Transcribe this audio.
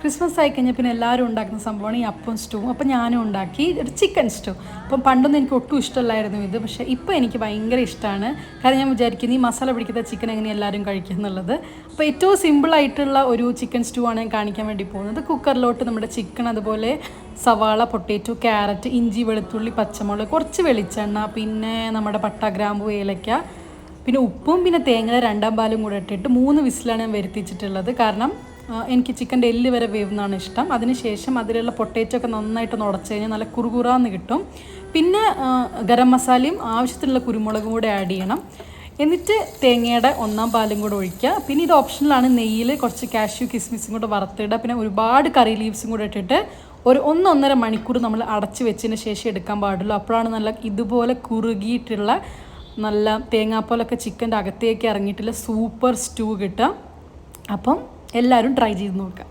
Christmas ആയി കഴിഞ്ഞാൽ പിന്നെ എല്ലാവരും ഉണ്ടാക്കുന്ന സംഭവമാണ് ഈ അപ്പം സ്റ്റൂ. അപ്പം ഞാനും ഉണ്ടാക്കി ഒരു ചിക്കൻ സ്റ്റൂ. അപ്പം പണ്ടൊന്നും എനിക്ക് ഒട്ടും ഇഷ്ടമല്ലായിരുന്നു ഇത്, പക്ഷേ ഇപ്പോൾ എനിക്ക് ഭയങ്കര ഇഷ്ടമാണ്. കാരണം ഞാൻ വിചാരിക്കുന്നത് ഈ മസാല പിടിക്കുന്ന ചിക്കൻ എങ്ങനെ എല്ലാവരും കഴിക്കുക എന്നുള്ളത്. അപ്പോൾ ഏറ്റവും സിമ്പിളായിട്ടുള്ള ഒരു ചിക്കൻ സ്റ്റൂ ആണ് ഞാൻ കാണിക്കാൻ വേണ്ടി പോകുന്നത്. കുക്കറിലോട്ട് നമ്മുടെ ചിക്കൻ, അതുപോലെ സവാള, പൊട്ടേറ്റോ, ക്യാരറ്റ്, ഇഞ്ചി, വെളുത്തുള്ളി, പച്ചമുളക്, കുറച്ച് വെളിച്ചെണ്ണ, പിന്നെ നമ്മുടെ പട്ട, ഗ്രാമ്പൂ, ഏലക്ക, പിന്നെ ഉപ്പും പിന്നെ തേങ്ങ രണ്ടാം പാലും കൂടെ ഇട്ടിട്ട് 3 വിസിലാണ് ഞാൻ വരുത്തിച്ചിട്ടുള്ളത്. കാരണം എനിക്ക് ചിക്കൻ്റെ എല്ല് വരെ വേവുന്നതാണ് ഇഷ്ടം. അതിനുശേഷം അതിലുള്ള പൊട്ടേറ്റോ ഒക്കെ നന്നായിട്ട് ഉടച്ച് കഴിഞ്ഞാൽ നല്ല കുറുകുറാന്ന് കിട്ടും. പിന്നെ ഗരം മസാലയും ആവശ്യത്തിനുള്ള കുരുമുളകും കൂടെ ആഡ് ചെയ്യണം. എന്നിട്ട് തേങ്ങയുടെ 1 പാലും കൂടെ ഒഴിക്കുക. പിന്നെ ഇത് ഓപ്ഷണലാണ്. നെയ്യിൽ കുറച്ച് കാഷ്യൂ കിസ്മിസും കൂടെ വറുത്തിടുക. പിന്നെ ഒരുപാട് കറി ലീവ്സും കൂടെ ഇട്ടിട്ട് ഒരു 1-1.5 മണിക്കൂർ നമ്മൾ അടച്ച് വെച്ചതിന് ശേഷം എടുക്കാൻ പാടുള്ളൂ. അപ്പോഴാണ് നല്ല ഇതുപോലെ കുറുകിയിട്ടുള്ള നല്ല തേങ്ങാപ്പാലൊക്കെ ചിക്കൻ്റെ അകത്തേക്ക് ഇറങ്ങിയിട്ടുള്ള സൂപ്പർ സ്റ്റൂ കിട്ടുക. അപ്പം എല്ലാവരും ട്രൈ ചെയ്ത് നോക്കുക.